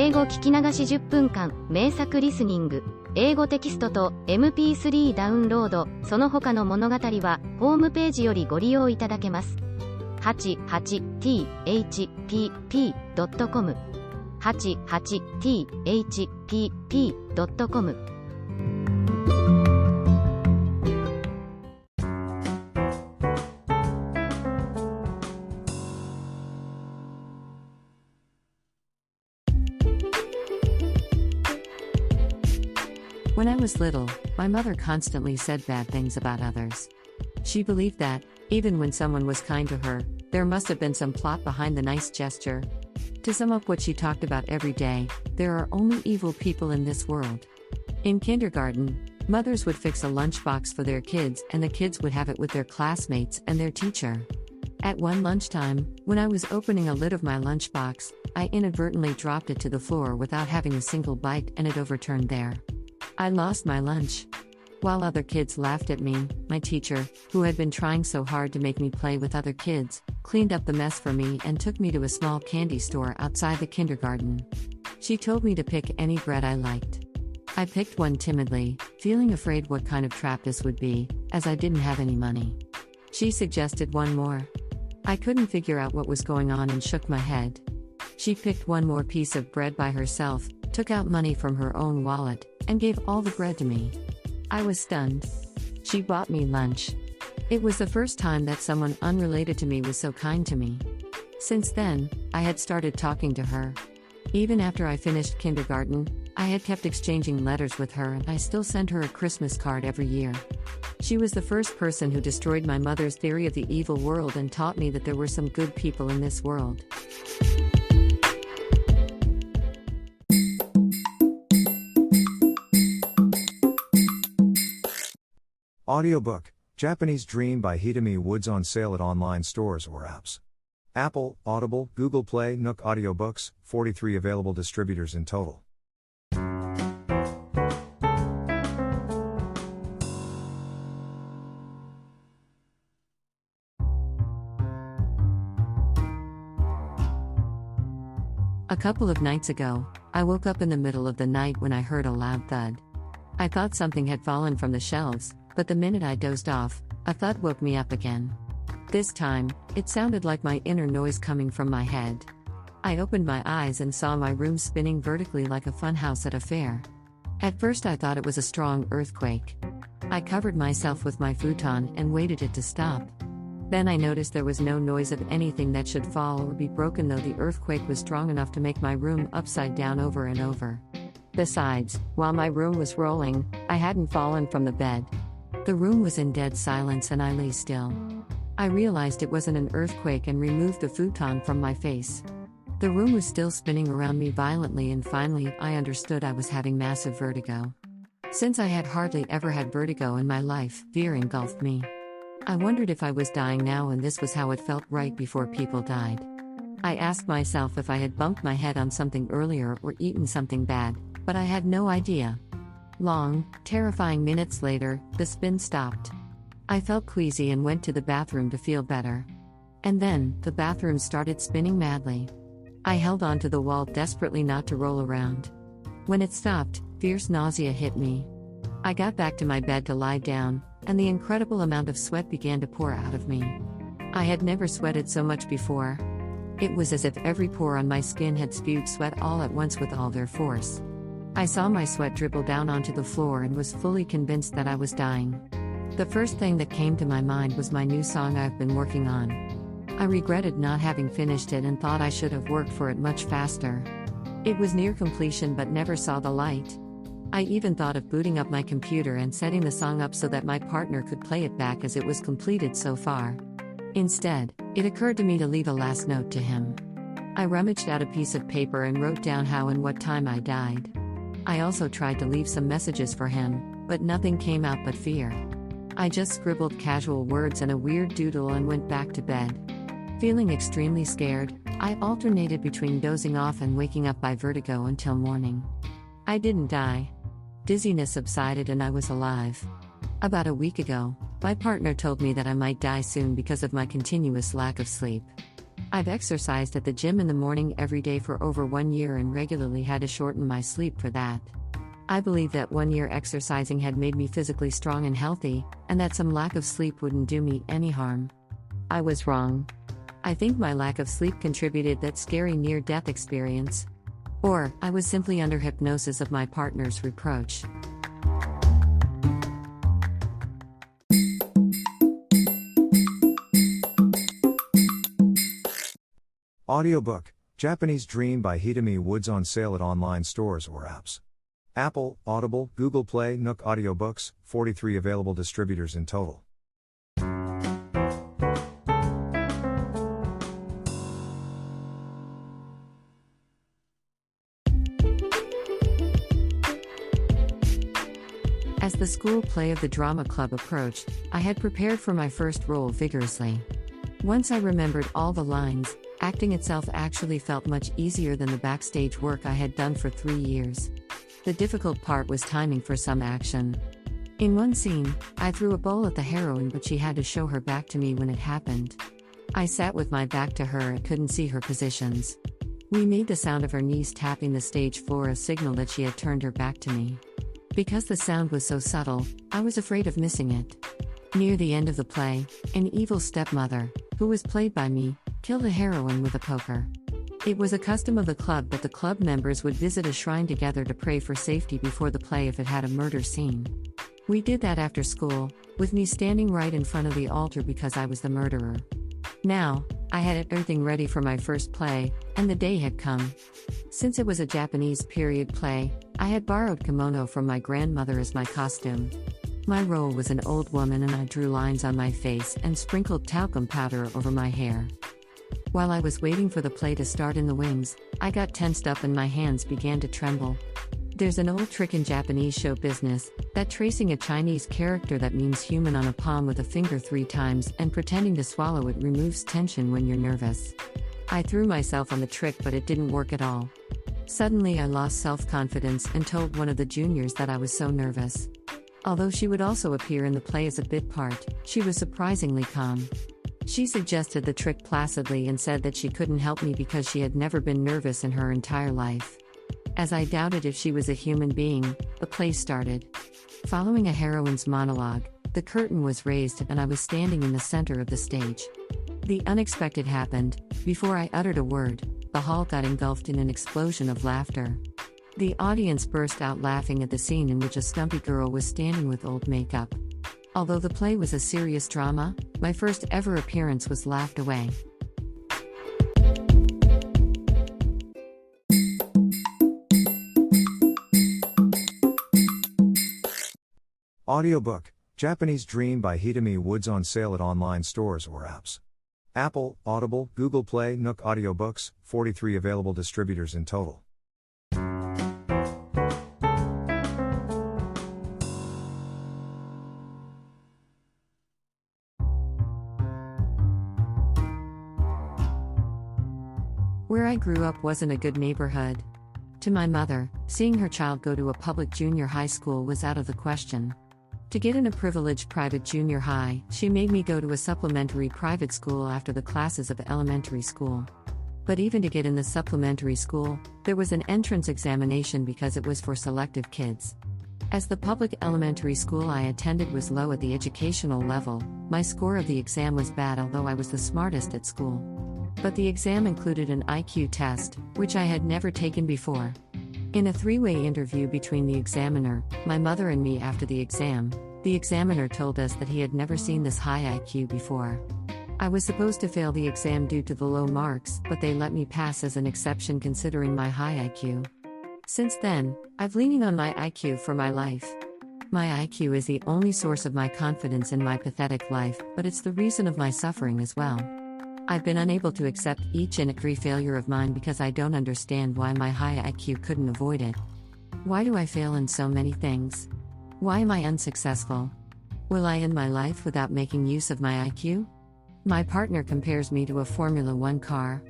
英語聞き流し10分間、名作リスニング、英語テキストと MP3 ダウンロード、その他の物語は、ホームページよりご利用いただけます。88thpp.com 88thpp.com When I was little, my mother constantly said bad things about others. She believed that, even when someone was kind to her, there must have been some plot behind the nice gesture. To sum up what she talked about every day, there are only evil people in this world. In kindergarten, mothers would fix a lunchbox for their kids and the kids would have it with their classmates and their teacher. At one lunchtime, when I was opening a lid of my lunchbox, I inadvertently dropped it to the floor without having a single bite and it overturned there. I lost my lunch. While other kids laughed at me, my teacher, who had been trying so hard to make me play with other kids, cleaned up the mess for me and took me to a small candy store outside the kindergarten. She told me to pick any bread I liked. I picked one timidly, feeling afraid what kind of trap this would be, as I didn't have any money. She suggested one more. I couldn't figure out what was going on and shook my head. She picked one more piece of bread by herself, took out money from her own wallet, and gave all the bread to me. I was stunned. She bought me lunch. It was the first time that someone unrelated to me was so kind to me. Since then, I had started talking to her. Even after I finished kindergarten, I had kept exchanging letters with her and I still sent her a Christmas card every year. She was the first person who destroyed my mother's theory of the evil world and taught me that there were some good people in this world. Audiobook, Japanese Dream by Hidemi Woods on sale at online stores or apps. Apple, Audible, Google Play, Nook Audiobooks, 43 available distributors in total. A couple of nights ago, I woke up in the middle of the night when I heard a loud thud. I thought something had fallen from the shelves, but the minute I dozed off, a thud woke me up again. This time, it sounded like my inner noise coming from my head. I opened my eyes and saw my room spinning vertically like a funhouse at a fair. At first I thought it was a strong earthquake. I covered myself with my futon and waited it to stop. Then I noticed there was no noise of anything that should fall or be broken, though the earthquake was strong enough to make my room upside down over and over. Besides, while my room was rolling, I hadn't fallen from the bed. The room was in dead silence and I lay still. I realized it wasn't an earthquake and removed the futon from my face. The room was still spinning around me violently and finally I understood I was having massive vertigo. Since I had hardly ever had vertigo in my life, fear engulfed me. I wondered if I was dying now and this was how it felt right before people died. I asked myself if I had bumped my head on something earlier or eaten something bad, but I had no idea. Long, terrifying minutes later, the spin stopped. I felt queasy and went to the bathroom to feel better. And then, the bathroom started spinning madly. I held onto the wall desperately not to roll around. When it stopped, fierce nausea hit me. I got back to my bed to lie down, and the incredible amount of sweat began to pour out of me. I had never sweated so much before. It was as if every pore on my skin had spewed sweat all at once with all their force. I saw my sweat dribble down onto the floor and was fully convinced that I was dying. The first thing that came to my mind was my new song I've been working on. I regretted not having finished it and thought I should have worked for it much faster. It was near completion but never saw the light. I even thought of booting up my computer and setting the song up so that my partner could play it back as it was completed so far. Instead, it occurred to me to leave a last note to him. I rummaged out a piece of paper and wrote down how and what time I died. I also tried to leave some messages for him, but nothing came out but fear. I just scribbled casual words and a weird doodle and went back to bed. Feeling extremely scared, I alternated between dozing off and waking up by vertigo until morning. I didn't die. Dizziness subsided and I was alive. About a week ago, my partner told me that I might die soon because of my continuous lack of sleep. I've exercised at the gym in the morning every day for over 1 year and regularly had to shorten my sleep for that. I believe that 1 year exercising had made me physically strong and healthy, and that some lack of sleep wouldn't do me any harm. I was wrong. I think my lack of sleep contributed that scary near-death experience. Or, I was simply under hypnosis of my partner's reproach. Audiobook, Japanese Dream by Hidemi Woods on sale at online stores or apps. Apple, Audible, Google Play, Nook Audiobooks, 43 available distributors in total. As the school play of the drama club approached, I had prepared for my first role vigorously. Once I remembered all the lines, acting itself actually felt much easier than the backstage work I had done for 3 years. The difficult part was timing for some action. In one scene, I threw a bowl at the heroine, but she had to show her back to me when it happened. I sat with my back to her and couldn't see her positions. We made the sound of her knees tapping the stage floor a signal that she had turned her back to me. Because the sound was so subtle, I was afraid of missing it. Near the end of the play, an evil stepmother, who was played by me, killed the heroine with a poker. It was a custom of the club that the club members would visit a shrine together to pray for safety before the play if it had a murder scene. We did that after school, with me standing right in front of the altar because I was the murderer. Now, I had everything ready for my first play, and the day had come. Since it was a Japanese period play, I had borrowed kimono from my grandmother as my costume. My role was an old woman and I drew lines on my face and sprinkled talcum powder over my hair. While I was waiting for the play to start in the wings, I got tensed up and my hands began to tremble. There's an old trick in Japanese show business, that tracing a Chinese character that means human on a palm with a finger 3 times and pretending to swallow it removes tension when you're nervous. I threw myself on the trick, but it didn't work at all. Suddenly I lost self-confidence and told one of the juniors that I was so nervous. Although she would also appear in the play as a bit part, she was surprisingly calm. She suggested the trick placidly and said that she couldn't help me because she had never been nervous in her entire life. As I doubted if she was a human being, the play started. Following a heroine's monologue, the curtain was raised and I was standing in the center of the stage. The unexpected happened. Before I uttered a word, the hall got engulfed in an explosion of laughter. The audience burst out laughing at the scene in which a stumpy girl was standing with old makeup. Although the play was a serious drama, my first ever appearance was laughed away. Audiobook, Japanese Dream by Hidemi Woods on sale at online stores or apps. Apple, Audible, Google Play, Nook Audiobooks, 43 available distributors in total. Where I grew up wasn't a good neighborhood. To my mother, seeing her child go to a public junior high school was out of the question. To get in a privileged private junior high, she made me go to a supplementary private school after the classes of elementary school. But even to get in the supplementary school, there was an entrance examination because it was for selective kids. As the public elementary school I attended was low at the educational level, my score of the exam was bad, although I was the smartest at school. But the exam included an IQ test, which I had never taken before. In a 3-way interview between the examiner, my mother and me after the examiner told us that he had never seen this high IQ before. I was supposed to fail the exam due to the low marks, but they let me pass as an exception considering my high IQ. Since then, I've leaning on my IQ for my life. My IQ is the only source of my confidence in my pathetic life, but it's the reason of my suffering as well. I've been unable to accept each and every failure of mine because I don't understand why my high IQ couldn't avoid it. Why do I fail in so many things? Why am I unsuccessful? Will I end my life without making use of my IQ? My partner compares me to a Formula 1 car.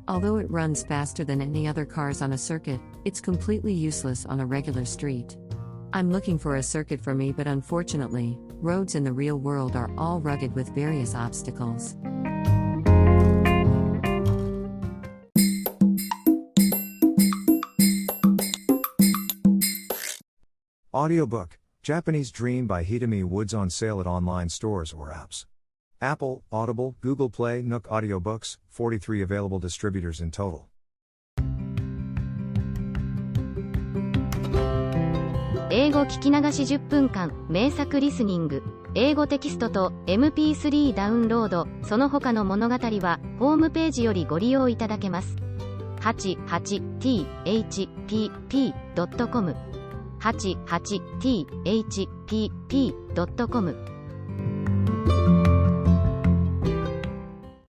Although it runs faster than any other cars on a circuit, it's completely useless on a regular street. I'm looking for a circuit for me, but unfortunately, roads in the real world are all rugged with various obstacles. Audiobook, Japanese Dream by Hidemi Woods on sale at online stores or apps. Apple, Audible, Google Play, Nook Audiobooks, 43 available distributors in total. 英語聞き流し10分間、名作リスニング、英語テキストと MP3 ダウンロード、その他の物語は、ホームページよりご利用いただけます。88thpp.com 88thpp.com